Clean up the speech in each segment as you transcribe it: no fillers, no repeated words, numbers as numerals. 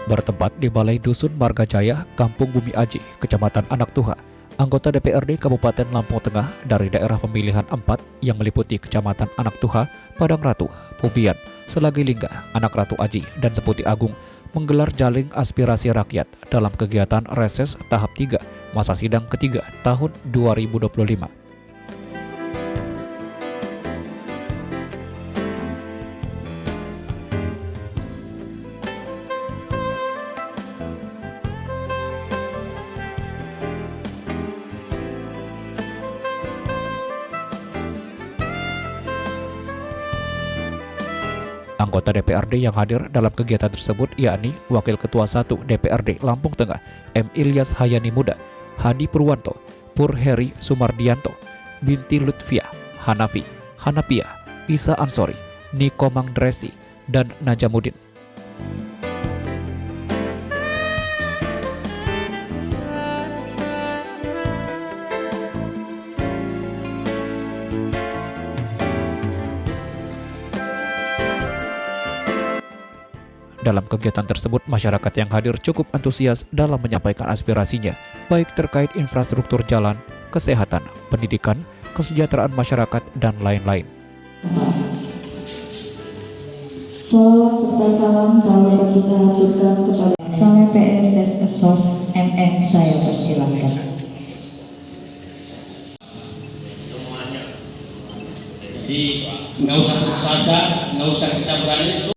Bertempat di Balai Dusun Margajaya, Kampung Bumi Aji, Kecamatan Anak Tuha, anggota DPRD Kabupaten Lampung Tengah dari daerah pemilihan 4 yang meliputi Kecamatan Anak Tuha, Padang Ratu, Pubian, Selagi Lingga, Anak Ratu Aji, dan Seputi Agung menggelar jaling aspirasi rakyat dalam kegiatan reses tahap 3 masa sidang ketiga tahun 2025. Anggota DPRD yang hadir dalam kegiatan tersebut yakni Wakil Ketua 1 DPRD Lampung Tengah M. Ilyas Hayani Muda, Hadi Purwanto, Pur Heri Sumardianto, Binti Lutfia, Hanafi, Hanapia, Isa Ansori, Niko Mangdresi, dan Najamuddin. Dalam kegiatan tersebut, masyarakat yang hadir cukup antusias dalam menyampaikan aspirasinya, baik terkait infrastruktur jalan, kesehatan, pendidikan, kesejahteraan masyarakat, dan lain-lain. Salam serta salam dapat kita haturkan kepada Saya PSS Sos MM, saya persilahkan. Semuanya. Jadi nggak usah putus asa, nggak usah kita berani.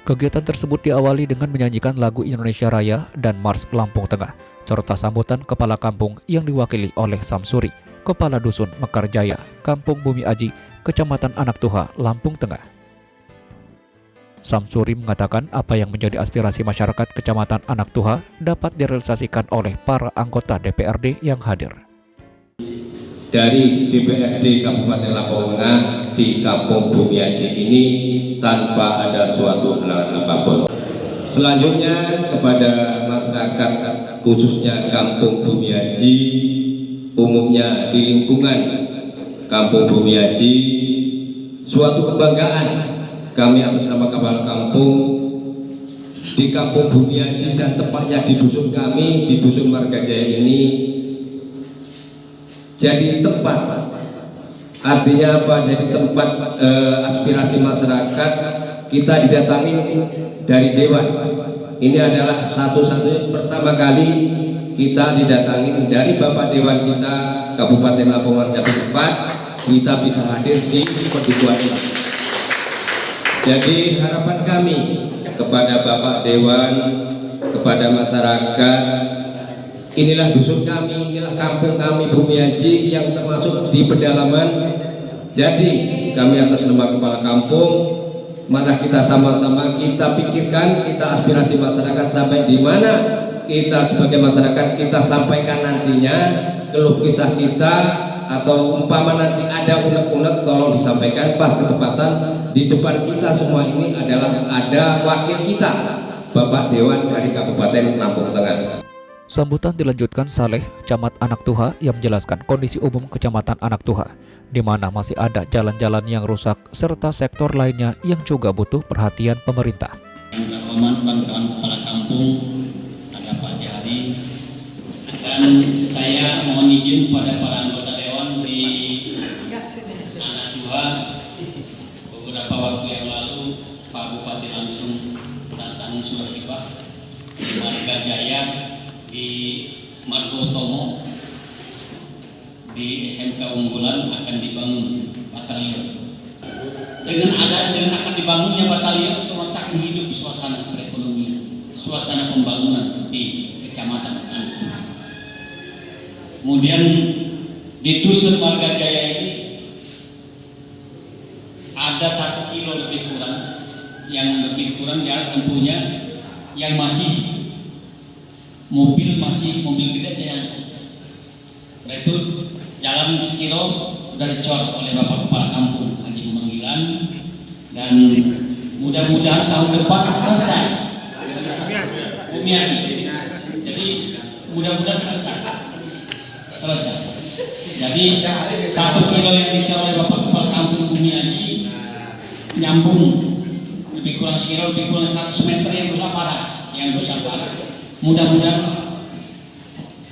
Kegiatan tersebut diawali dengan menyanyikan lagu Indonesia Raya dan Mars Lampung Tengah, serta sambutan kepala kampung yang diwakili oleh Samsuri, Kepala Dusun Mekarjaya, Kampung Bumi Aji, Kecamatan Anak Tuha, Lampung Tengah. Samsuri mengatakan apa yang menjadi aspirasi masyarakat Kecamatan Anak Tuha dapat direalisasikan oleh para anggota DPRD yang hadir. Dari DPRD Kabupaten Lampung Tengah di Kampung Bumi Aji ini tanpa ada suatu halangan apapun. Selanjutnya kepada masyarakat khususnya Kampung Bumi Aji, umumnya di lingkungan Kampung Bumi Aji, suatu kebanggaan kami atas nama kepala kampung di Kampung Bumi Aji dan tepatnya di dusun kami, di Dusun Margajaya ini jadi tempat, artinya apa? Jadi tempat aspirasi masyarakat kita didatangi dari dewan ini adalah satu-satunya pertama kali kita didatangi dari Bapak Dewan kita Kabupaten Lampung Jawa Barat, kita bisa hadir di pertemuan ini. Jadi harapan kami kepada Bapak Dewan, kepada masyarakat, inilah dusun kami, inilah kampung kami Bumi Aji yang termasuk di pedalaman. Jadi kami atas nama kepala kampung, mana kita sama-sama kita pikirkan, kita aspirasi masyarakat sampai di mana kita sebagai masyarakat kita sampaikan nantinya keluh kisah kita, atau umpama nanti ada unek-unek tolong disampaikan pas ketepatan. Di depan kita semua ini adalah ada wakil kita Bapak Dewan dari Kabupaten Lampung Tengah. Sambutan dilanjutkan Saleh, Camat Anak Tuha, yang menjelaskan kondisi umum Kecamatan Anak Tuha, di mana masih ada jalan-jalan yang rusak serta sektor lainnya yang juga butuh perhatian pemerintah. Yang terhormat kawan-kawan kepala kampung, ada Pak Jahari, dan saya mohon izin kepada para anggota dewan di Anak Tuha. Beberapa waktu yang lalu Pak Bupati langsung datang surat hibah di Marga Jaya, di Margo Tomo, di SMK Unggulan akan dibangun batalion. Dengan akan dibangunnya batalion, otomatis hidup suasana perekonomian, suasana pembangunan di Kecamatan Anak Tuha. Kemudian di Dusun Marga Jaya ini ada 1 kilo lebih kurang, yang lebih kurang ya tentunya yang masih mobil gede ya. Nah itu jalan sekilo sudah dicor oleh Bapak Kepala Kampung Haji Manggilan, dan mudah-mudahan tahun depan selesai. Bumi Aji. Jadi mudah-mudahan selesai. Jadi 1 kilo yang dicor oleh Bapak Kepala Kampung Bumi Aji nyambung lebih kurang sekilo, lebih kurang 100 meter yang rusak parah. Mudah-mudahan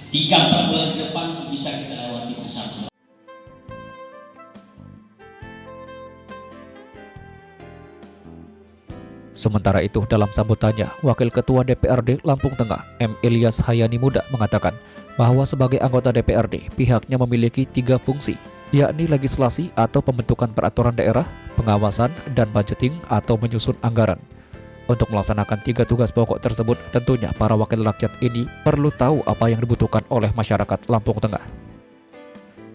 3-4 bulan ke depan bisa kita lewati bersama. Sementara itu, dalam sambutannya, Wakil Ketua DPRD Lampung Tengah, M. Ilyas Hayani Muda, mengatakan bahwa sebagai anggota DPRD, pihaknya memiliki 3 fungsi, yakni legislasi atau pembentukan peraturan daerah, pengawasan, dan budgeting atau menyusun anggaran. Untuk melaksanakan 3 tugas pokok tersebut, tentunya para wakil rakyat ini perlu tahu apa yang dibutuhkan oleh masyarakat Lampung Tengah.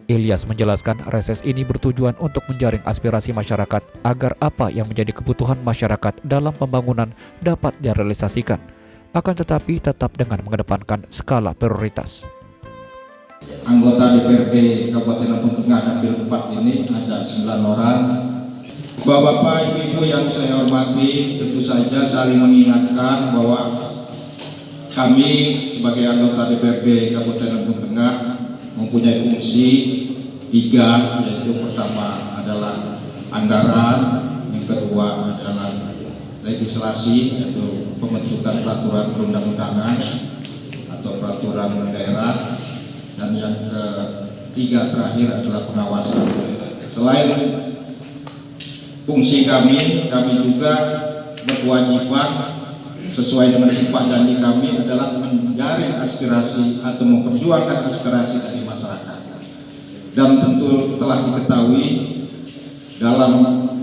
Ilyas menjelaskan reses ini bertujuan untuk menjaring aspirasi masyarakat agar apa yang menjadi kebutuhan masyarakat dalam pembangunan dapat direalisasikan, akan tetapi tetap dengan mengedepankan skala prioritas. Anggota DPRD Kabupaten Lampung Tengah Dapil 4 ini ada 9 orang. Bapak-bapak, ibu-ibu yang saya hormati, tentu saja saling mengingatkan bahwa kami sebagai anggota DPRD Kabupaten Lampung Tengah mempunyai fungsi 3, yaitu pertama adalah anggaran, yang kedua adalah legislasi, yaitu pembentukan peraturan perundang-undangan atau peraturan daerah, dan yang ketiga terakhir adalah pengawasan. Selain fungsi kami juga berkewajiban sesuai dengan sumpah janji kami adalah menjaring aspirasi atau memperjuangkan aspirasi dari masyarakat. Dan tentu telah diketahui dalam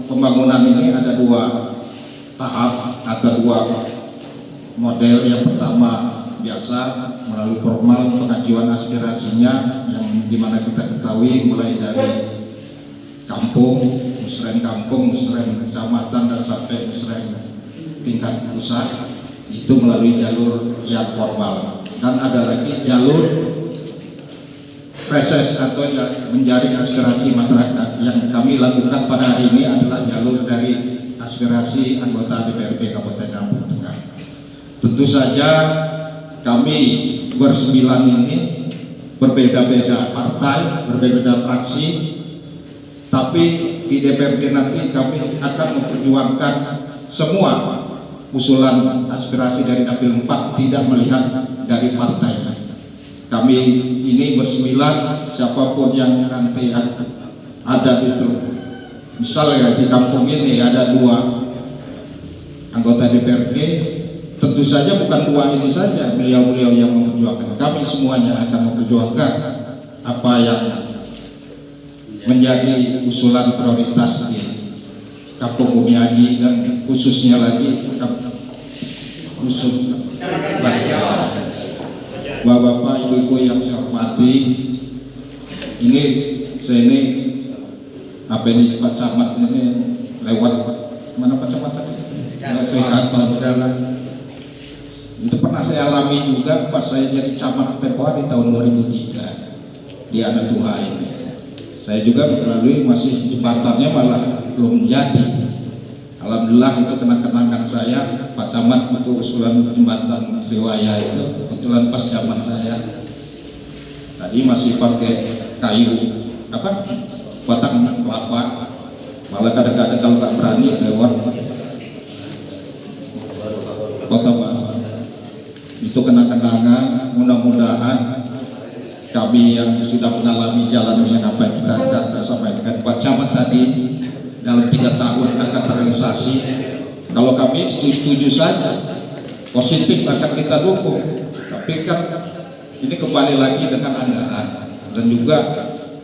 pembangunan ini ada 2 tahap atau 2 model. Yang pertama biasa melalui formal pengajuan aspirasinya, yang dimana kita ketahui mulai dari kampung, musreng kampung, musreng kecamatan, dan sampai musreng tingkat pusat, itu melalui jalur yang formal. Dan ada lagi jalur reses atau menjaring aspirasi masyarakat. Yang kami lakukan pada hari ini adalah jalur dari aspirasi anggota DPRD Kabupaten Lampung Tengah. Tentu saja kami bersembilan ini berbeda-beda partai, berbeda-beda fraksi, tapi di DPRD nanti kami akan memperjuangkan semua usulan aspirasi dari Dapil 4, tidak melihat dari partainya. Kami ini bersembilan, siapapun yang nanti ada itu, misalnya di kampung ini ada 2 anggota DPRD, tentu tentu saja bukan dua ini saja, beliau-beliau yang memperjuangkan, kami semuanya akan memperjuangkan apa yang menjadi usulan prioritas di Kampung Bumi Aji, dan khususnya lagi usul Bapak-bapak, ibu-ibu yang saya hormati. Ini apa ini Pak Camat ini lewat mana Pak Camat tadi? Saya kantor jalan. Itu pernah saya alami juga pas saya jadi camat Pepoa di tahun 2003 di Anak Tuha ini. Saya juga melalui masih jembatannya malah belum jadi. Alhamdulillah itu kenang-kenangan saya, Pak Camat, itu usulan jembatan Sriwaya itu kebetulan pas zaman saya. Tadi masih pakai kayu batang kelapa, malah kadang-kadang kalau nggak berani lewat Kota Baru. Itu kenang-kenangan. Mudah-mudahan kami yang sudah mengalami jalan yang apa yang kita sampaikan Pak Camat tadi dalam 3 tahun akan terrealisasi. Kalau kami setuju saja, positif akan kita dukung. Tapi kan ini kembali lagi dengan anggaran, dan juga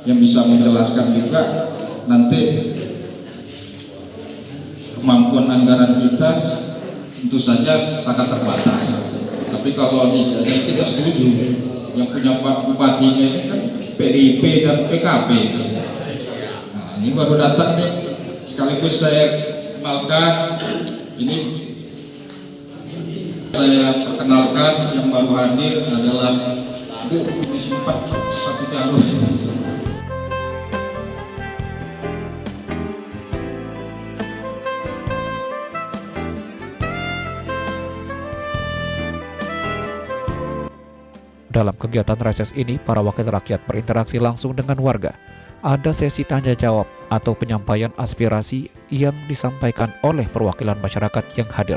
yang bisa menjelaskan juga nanti kemampuan anggaran kita tentu saja sangat terbatas. Tapi kalau ini kita setuju, yang punya Pak Bupatinya ini kan PDIP dan PKB. Nah, ini baru datang nih, sekaligus saya kenalkan, ini saya perkenalkan yang baru hadir adalah Bu Komisi 4 satu jalur. Dalam kegiatan reses ini, para wakil rakyat berinteraksi langsung dengan warga. Ada sesi tanya jawab atau penyampaian aspirasi yang disampaikan oleh perwakilan masyarakat yang hadir.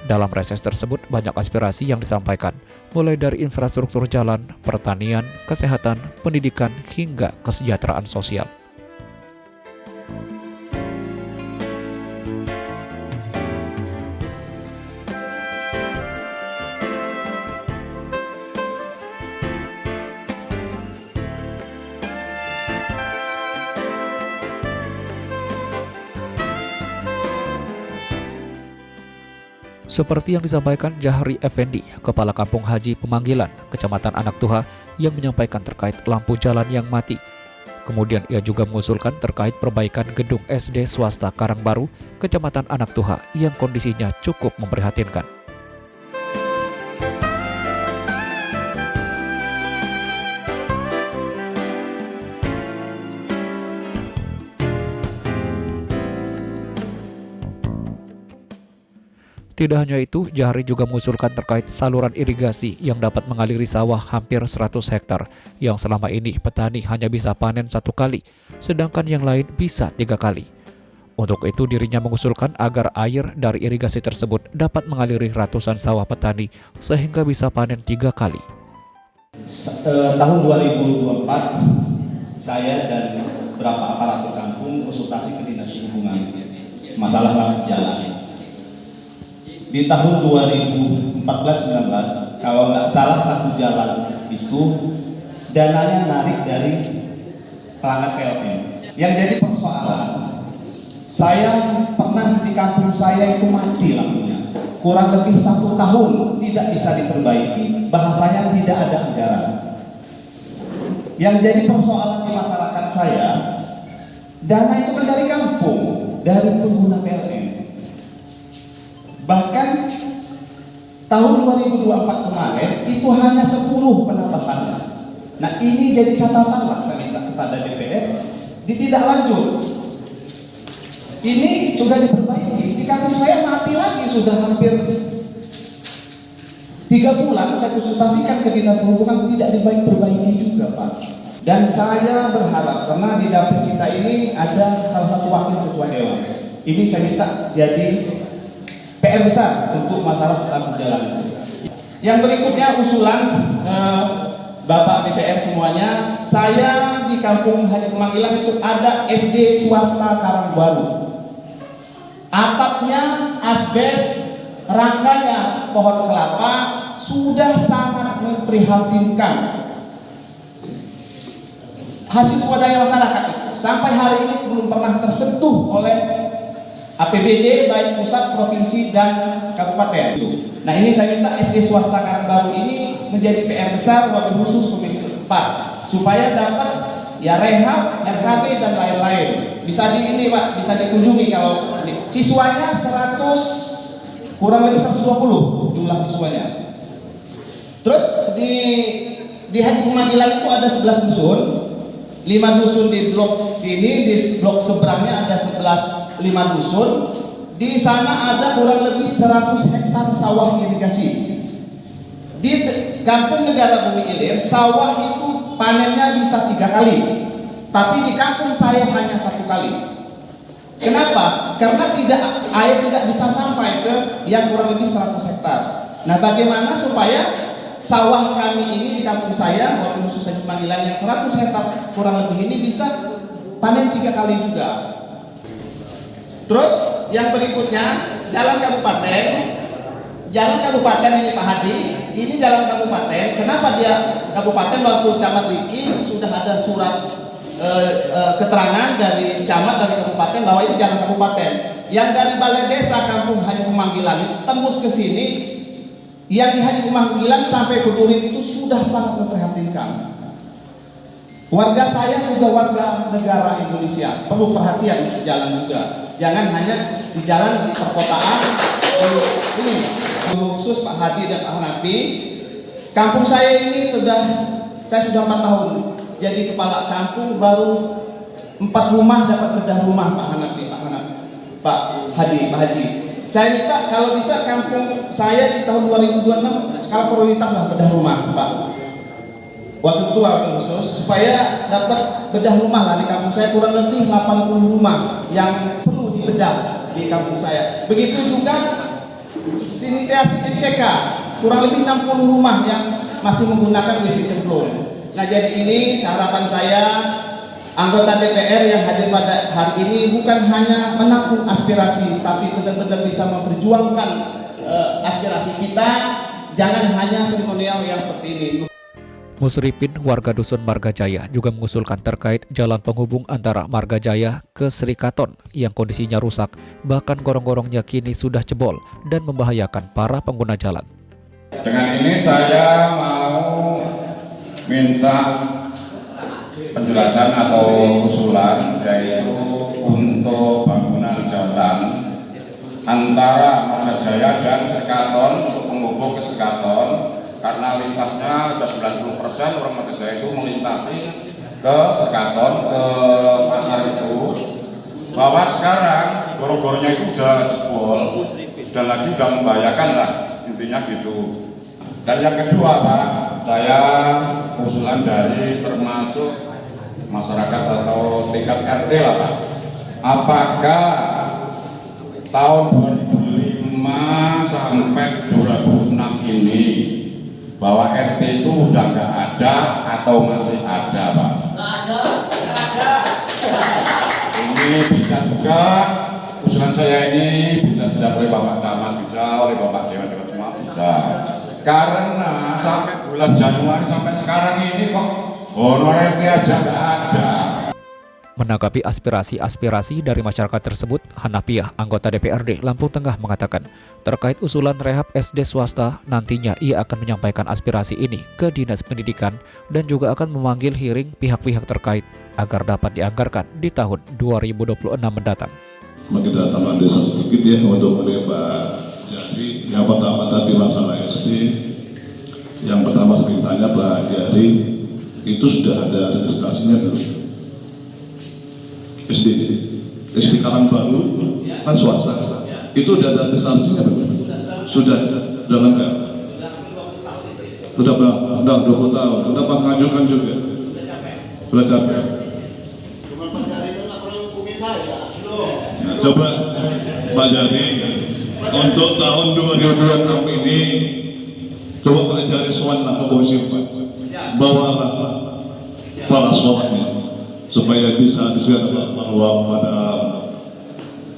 Dalam reses tersebut banyak aspirasi yang disampaikan, mulai dari infrastruktur jalan, pertanian, kesehatan, pendidikan, hingga kesejahteraan sosial. Seperti yang disampaikan Jahri Effendi, Kepala Kampung Haji Pemanggilan, Kecamatan Anak Tuha, yang menyampaikan terkait lampu jalan yang mati. Kemudian ia juga mengusulkan terkait perbaikan gedung SD swasta Karangbaru, Kecamatan Anak Tuha, yang kondisinya cukup memprihatinkan. Tidak hanya itu, Jahri juga mengusulkan terkait saluran irigasi yang dapat mengaliri sawah hampir 100 hektar, yang selama ini petani hanya bisa panen 1 kali, sedangkan yang lain bisa 3 kali. Untuk itu dirinya mengusulkan agar air dari irigasi tersebut dapat mengaliri ratusan sawah petani, sehingga bisa panen 3 kali. Tahun 2024, saya dan beberapa aparatur kampung konsultasi ke Dinas Perhubungan masalah lampu jalan. Di tahun 2014-19, kalau nggak salah lampu jalan itu dananya narik dari pelanggan PLN. Yang jadi persoalan, saya pernah di kampung saya itu mati lampunya, kurang lebih 1 tahun tidak bisa diperbaiki, bahasanya tidak ada anggaran. Yang jadi persoalan di masyarakat saya, dana itu kan dari kampung, dari pengguna PLN. Bahkan tahun 2024 kemarin itu hanya 10 penambahannya. Nah, ini jadi catatan lah saya minta kepada DPR, tidak lanjut. Ini sudah diperbaiki. Di kampung saya mati lagi sudah hampir 3 bulan. Saya konsultasikan ke Dinas Perhubungan, tidak diperbaiki juga, Pak. Dan saya berharap, karena di dapur kita ini ada salah satu wakil ketua dewan. Ini saya minta jadi PR besar untuk masalah lampu jalan. Yang berikutnya usulan Bapak DPR semuanya, saya di Kampung Haji Pemanggilan itu ada SD swasta Karangbaru. Atapnya asbes, rangkanya pohon kelapa sudah sangat memprihatinkan. Hasil swadaya masyarakat itu sampai hari ini belum pernah tersentuh oleh APBD baik pusat, provinsi, dan kabupaten. Nah, ini saya minta SD swasta Karangbaru ini menjadi PR besar wabil khusus Komisi 4 supaya dapat ya rehab, RKB, dan lain-lain. Bisa ini Pak, bisa dikunjungi. Kalau siswanya 100, kurang lebih 120 jumlah siswanya. Terus di Haji Pemanggilan itu ada 11 dusun, 5 dusun di blok sini, di blok seberangnya ada 5 dusun. Di sana ada kurang lebih 100 hektar sawah irigasi. Di Kampung Negara Bumi Ilir, sawah itu panennya bisa 3 kali, tapi di kampung saya hanya 1 kali. Kenapa? Karena air tidak bisa sampai ke yang kurang lebih 100 hektar. Nah, bagaimana supaya sawah kami ini di kampung saya, wabil khusus Haji Pemanggilan yang 100 hektar kurang lebih ini bisa panen 3 kali juga. Terus yang berikutnya, jalan kabupaten ini Pak Hadi, ini jalan kabupaten. Kenapa dia kabupaten? Waktu Camat Riki sudah ada surat keterangan dari camat, dari kabupaten bahwa ini jalan kabupaten. Yang dari balai desa Kampung Haji Pemanggilan itu tembus ke sini, yang di Haji Pemanggilan sampai ke Durin itu sudah sangat memprihatinkan. Warga saya juga warga negara Indonesia, perlu perhatian untuk jalan juga. Jangan hanya di jalan di perkotaan. Ini khusus Pak Hadi dan Pak Hanapi. Kampung saya ini saya sudah 4 tahun jadi kepala kampung, baru 4 rumah dapat bedah rumah Pak Hanapi, Pak Haji. Saya minta kalau bisa kampung saya di tahun 2026 skala prioritas lah bedah rumah Pak. Waktu itu khusus supaya dapat bedah rumah lah di kampung saya, kurang lebih 80 rumah yang perlu dibedah di kampung saya. Begitu juga sanitasi NCK, kurang lebih 60 rumah yang masih menggunakan WC cemplung. Nah, jadi ini harapan saya, anggota DPR yang hadir pada hari ini bukan hanya menampung aspirasi, tapi benar-benar bisa memperjuangkan aspirasi kita. Jangan hanya seremonial yang seperti ini. Musripin, warga dusun Margajaya, juga mengusulkan terkait jalan penghubung antara Margajaya ke Srikaton yang kondisinya rusak, bahkan gorong-gorongnya kini sudah jebol dan membahayakan para pengguna jalan. Dengan ini saya mau minta penjelasan atau usulan, yaitu untuk bangunan jalan antara Margajaya dan Srikaton untuk menghubung ke Srikaton. Karena lintasnya sudah 90% orang Margajaya itu melintasi ke Srikaton, ke pasar itu, bahwa sekarang gorong-gorongnya itu udah jebol dan lagi udah membahayakan lah, intinya gitu. Dan yang kedua Pak, saya usulan dari termasuk masyarakat atau tingkat RT lah Pak, apakah tahun 2005 sampai 2006 ini bahwa RT itu udah nggak ada atau masih ada Pak? Ini bisa juga usulan saya ini bisa tidak oleh Bapak Camat, bisa oleh Bapak Dewan semua bisa. Karena sampai bulan Januari sampai sekarang ini kok honor RT aja nggak ada. Menanggapi aspirasi dari masyarakat tersebut, Hanapiah, anggota DPRD Lampung Tengah, mengatakan terkait usulan rehab SD swasta, nantinya ia akan menyampaikan aspirasi ini ke Dinas Pendidikan dan juga akan memanggil hearing pihak-pihak terkait agar dapat dianggarkan di tahun 2026 mendatang. Kita tambah desa sedikit ya untuk menimba. Jadi yang pertama tadi masalah SD, yang pertama sering tanya Pak Jari, itu sudah ada registrasinya belum? SD Karangbaru kan swasta, itu udah ada registrasinya belum? Sudah lengkap. Udah berapa? Udah 20 tahun. Udah mengajukan juga. Udah capek. Nah, coba Pak Jari untuk tahun 2026 ini coba pelajari soal lah ke Komisi 4, bawalah kepala sekolahnya supaya bisa disiapkan peluang pada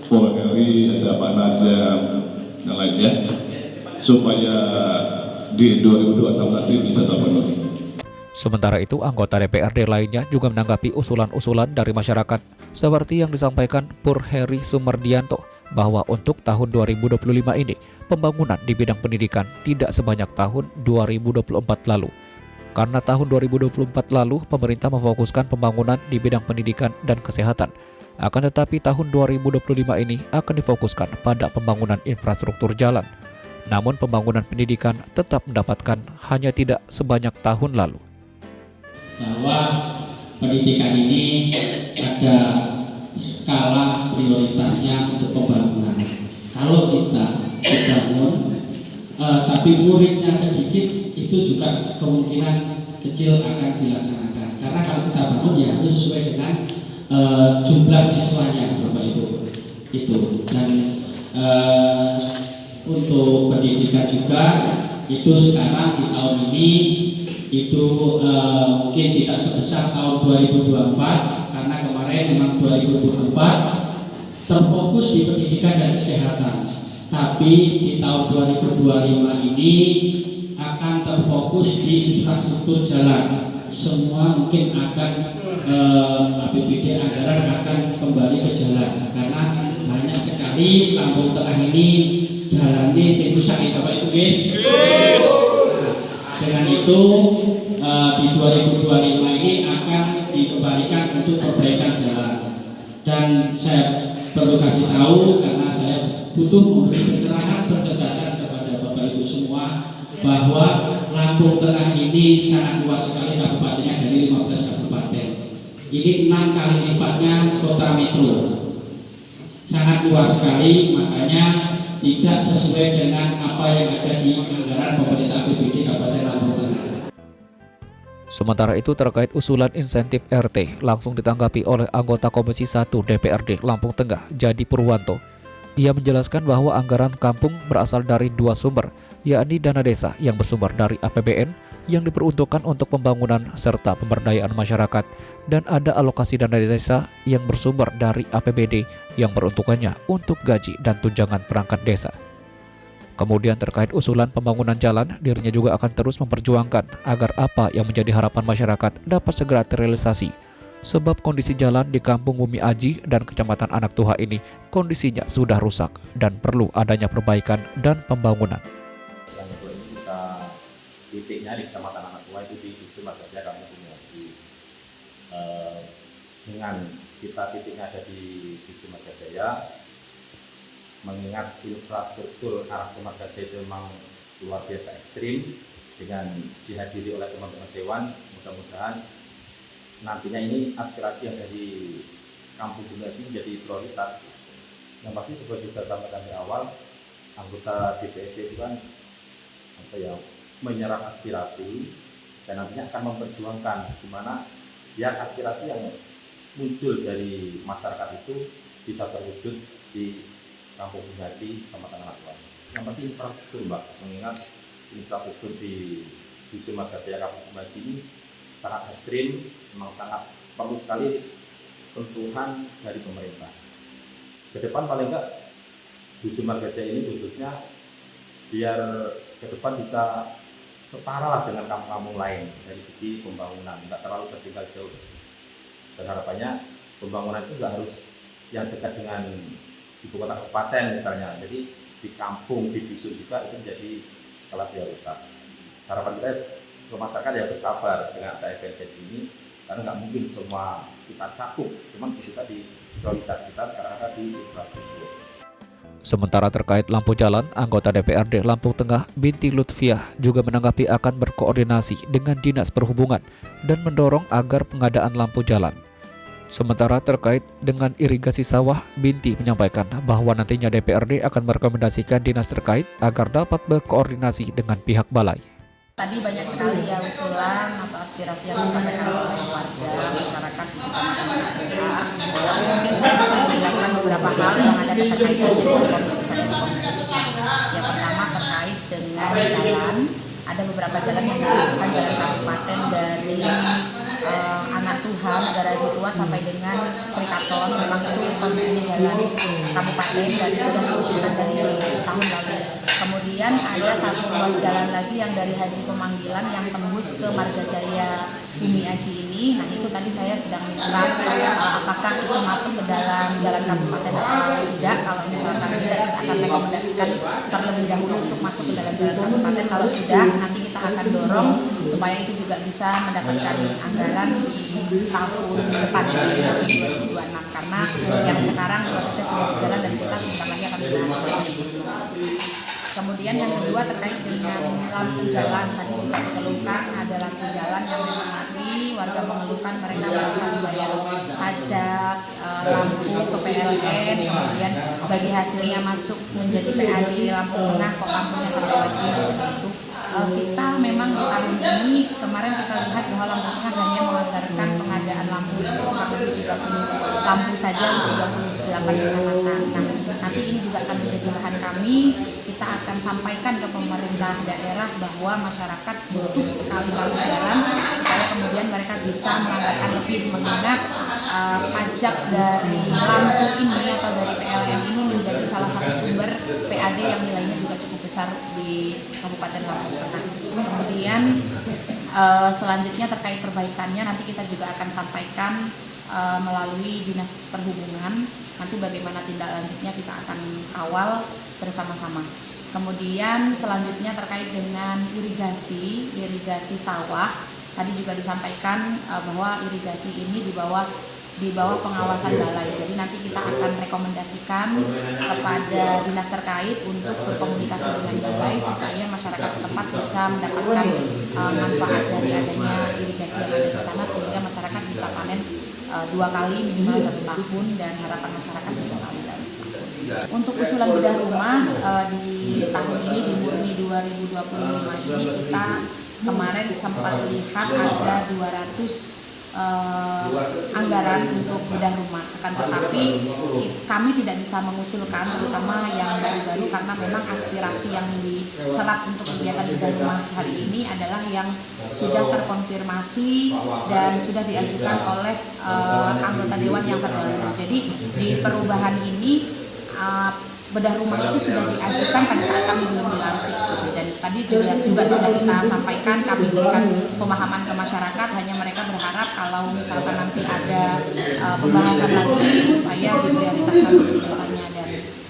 Polri, ada Pak Najam, yang lainnya supaya di 2026 nanti bisa terpenuhi. Sementara itu, anggota DPRD lainnya juga menanggapi usulan-usulan dari masyarakat seperti yang disampaikan Pur Heri Sumardianto bahwa untuk tahun 2025 ini pembangunan di bidang pendidikan tidak sebanyak tahun 2024 lalu. Karena tahun 2024 lalu pemerintah memfokuskan pembangunan di bidang pendidikan dan kesehatan. Akan tetapi tahun 2025 ini akan difokuskan pada pembangunan infrastruktur jalan. Namun pembangunan pendidikan tetap mendapatkan hanya tidak sebanyak tahun lalu. Bahwa pendidikan ini ada skala prioritasnya untuk pembangunan. Kalau kita bangun, tapi muridnya sedikit, itu juga kemungkinan kecil akan dilaksanakan. Karena kalau kita bangun ya harus sesuai dengan jumlah siswanya, Bapak Ibu. Itu dan untuk pendidikan juga itu sekarang di tahun ini itu mungkin tidak sebesar tahun 2024 karena kemarin memang 2024 terfokus di pendidikan dan kesehatan, tapi di tahun 2025 ini akan terfokus di infrastruktur jalan. Semua mungkin akan APBD anggaran akan kembali ke jalan karena banyak sekali Lampung Tengah ini jalannya sing rusak ya Bapak Ibu. Dengan itu di 2025 ini akan dikembalikan untuk perbaikan jalan. Dan saya perlu kasih tahu karena saya butuh memberi pencerahan pencerdasan kepada Bapak Ibu semua bahwa Lampung Tengah ini sangat luas sekali kabupatennya dari 15 kabupaten. Ini 6 kali lipatnya kota metro. Sangat luas sekali, makanya tidak sesuai dengan apa yang ada di anggaran pemerintah APBD Kabupaten Lampung Tengah. Sementara itu terkait usulan insentif RT langsung ditanggapi oleh anggota Komisi 1 DPRD Lampung Tengah, Jadi Purwanto. Ia menjelaskan bahwa anggaran kampung berasal dari dua sumber, yakni dana desa yang bersumber dari APBN yang diperuntukkan untuk pembangunan serta pemberdayaan masyarakat, dan ada alokasi dana desa yang bersumber dari APBD yang peruntukannya untuk gaji dan tunjangan perangkat desa. Kemudian terkait usulan pembangunan jalan, dirinya juga akan terus memperjuangkan agar apa yang menjadi harapan masyarakat dapat segera terrealisasi. Sebab kondisi jalan di Kampung Bumi Aji dan Kecamatan Anak Tuha ini kondisinya sudah rusak dan perlu adanya perbaikan dan pembangunan. Yang kedua ini kita titiknya di Kecamatan Anak Tuha itu di Dusun Margajaya Kampung Bumi Aji. Dengan kita titiknya ada di Dusun Margajaya, mengingat infrastruktur arah ke Margajaya itu memang luar biasa ekstrim, dengan dihadiri oleh teman-teman dewan, mudah-mudahan nantinya ini aspirasi yang dari Kampung Bumi Aji menjadi prioritas. Yang pasti seperti saya sampaikan di awal, anggota DPRD itu kan menyerap aspirasi dan nantinya akan memperjuangkan gimana biar aspirasi yang muncul dari masyarakat itu bisa terwujud di Kampung Bumi Aji, Kecamatan Anak Tuha. Yang pasti infrastruktur, Mbak, mengingat infrastruktur di Dusun Margajaya Kampung Bumi Aji ini sangat ekstrim, memang sangat perlu sekali sentuhan dari pemerintah. Ke depan paling enggak Dusun Margajaya ini khususnya biar ke depan bisa setara dengan kampung-kampung lain dari segi pembangunan, enggak terlalu tertinggal jauh. Dan harapannya pembangunan itu enggak harus yang dekat dengan ibu kota kabupaten misalnya. Jadi di kampung, di dusun juga itu menjadi skala prioritas. Harapan kita ke masyarakat ya bersabar dengan ada FNCC ini, karena nggak mungkin semua kita cakup, cuman kita di prioritas kita sekarang ada di infrastruktur. Sementara terkait lampu jalan, anggota DPRD Lampung Tengah Binti Lutfiah juga menanggapi akan berkoordinasi dengan Dinas Perhubungan dan mendorong agar pengadaan lampu jalan. Sementara terkait dengan irigasi sawah, Binti menyampaikan bahwa nantinya DPRD akan merekomendasikan dinas terkait agar dapat berkoordinasi dengan pihak balai. Tadi banyak sekali ya usulan atau aspirasi yang disampaikan oleh warga masyarakat di Kecamatan Anak Tuha. Mungkin saya bisa menjelaskan beberapa hal yang ada keterkaitannya dengan komisi saya di komisi 3. Yang pertama terkait dengan jalan ada beberapa jalan yang merupakan jalan kabupaten dari Anak Tuha, Negara Haji Tua sampai dengan Serikaton. Memang itu kondisinya jalan kabupaten dan sudah diusulkan dari tahun lalu. Kemudian ada satu ruas jalan lagi yang dari Haji Pemanggilan yang tembus ke Margajaya Bumi Aji ini. Nah itu tadi saya sedang minta apakah itu masuk ke dalam jalan kabupaten atau tidak. Kalau misalkan tidak, kita akan rekomendasikan terlebih dahulu untuk masuk ke dalam jalan kabupaten. Kalau sudah, nanti kita akan dorong supaya itu juga bisa mendapatkan anggaran di tahun depan di 2026, karena yang sekarang prosesnya sudah berjalan dan kita sebentar lagi akan membahas. Kemudian yang kedua terkait dengan lampu jalan, tadi juga dikeluhkan ada lampu jalan yang memang mati, warga mengeluhkan mereka merasa dibayar pajak lampu ke PLN, kemudian bagi hasilnya masuk menjadi PAD Lampung Tengah kok lampunya sampai mati seperti itu. Kita memang di tahun ini kemarin kita lihat bahwa Lampung Tengah hanya menganggarkan pengadaan lampu itu kurang lebih 30 lampu saja untuk 28 kecamatan. Nah, nanti ini juga akan menjadi bahan kami. Kita akan sampaikan ke pemerintah daerah bahwa masyarakat butuh sekali lampu jalan supaya kemudian mereka bisa menganggarkan lebih, mengingat pajak dari lampu ini atau dari PLN ini menjadi salah satu sumber PAD yang nilainya juga cukup besar di Kabupaten Lampung Tengah. Kemudian selanjutnya terkait perbaikannya nanti kita juga akan sampaikan melalui Dinas Perhubungan. Nanti bagaimana tindak lanjutnya kita akan kawal bersama-sama. Kemudian selanjutnya terkait dengan irigasi sawah, tadi juga disampaikan bahwa irigasi ini di bawah pengawasan balai. Jadi nanti kita akan rekomendasikan kepada dinas terkait untuk berkomunikasi dengan balai supaya masyarakat setempat bisa mendapatkan manfaat dari adanya irigasi yang ada di sana, sehingga masyarakat bisa panen 2 kali minimal 1 tahun dan harapan masyarakat 3 kali dalam setahun. Untuk usulan bedah rumah di tahun ini di Murni 2025 ini kita kemarin sempat lihat ada 200 anggaran untuk bedah rumah, akan tetapi kami tidak bisa mengusulkan terutama yang baru-baru karena memang aspirasi yang diserap untuk kegiatan bedah rumah hari ini adalah yang sudah terkonfirmasi dan sudah diajukan oleh anggota dewan yang terdahulu. Jadi di perubahan ini bedah rumah itu sudah diajukan pada saat kami belum dilantik gitu. Dan tadi juga sudah kita sampaikan, kami berikan pemahaman ke masyarakat, hanya mereka berharap kalau misalkan nanti ada pembahasan lagi supaya diprioritaskan untuk desanya, dan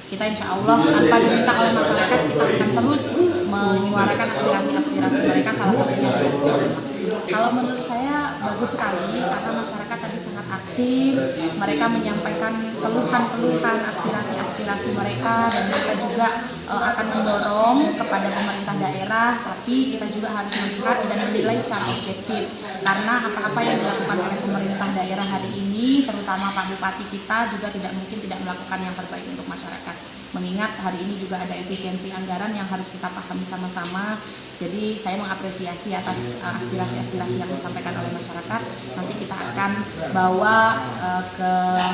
kita insya Allah tanpa diminta oleh masyarakat kita akan terus menyuarakan aspirasi-aspirasi mereka, salah satunya adalah bedah rumah. Kalau menurut saya bagus sekali karena masyarakat tadi sangat aktif, mereka menyampaikan keluhan-keluhan, aspirasi-aspirasi mereka, dan mereka juga akan mendorong kepada pemerintah daerah, tapi kita juga harus melihat dan menilai secara objektif karena apa-apa yang dilakukan oleh pemerintah daerah hari ini, terutama Pak Bupati kita juga tidak mungkin tidak melakukan yang terbaik untuk masyarakat. Mengingat hari ini juga ada efisiensi anggaran yang harus kita pahami sama-sama. Jadi saya mengapresiasi atas aspirasi-aspirasi yang disampaikan oleh masyarakat. Nanti kita akan bawa ke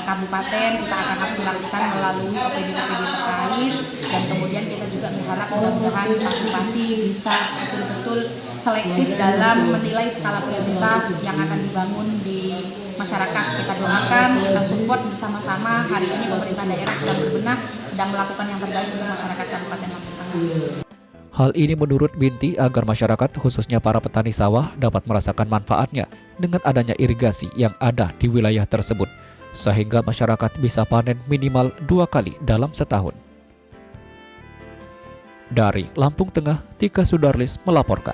kabupaten, kita akan aspirasikan melalui OPD-OPD terkait, dan kemudian kita juga berharap mudah-mudahan Pak Bupati bisa betul-betul selektif dalam menilai skala prioritas yang akan dibangun di masyarakat. Kita doakan, kita support bersama-sama. Hari ini pemerintah daerah sedang berbenah, sedang melakukan yang terbaik untuk masyarakat Kabupaten Lampung Tengah. Hal ini menurut Binti agar masyarakat khususnya para petani sawah dapat merasakan manfaatnya dengan adanya irigasi yang ada di wilayah tersebut, sehingga masyarakat bisa panen minimal 2 kali dalam setahun. Dari Lampung Tengah, Tika Sudarlis melaporkan.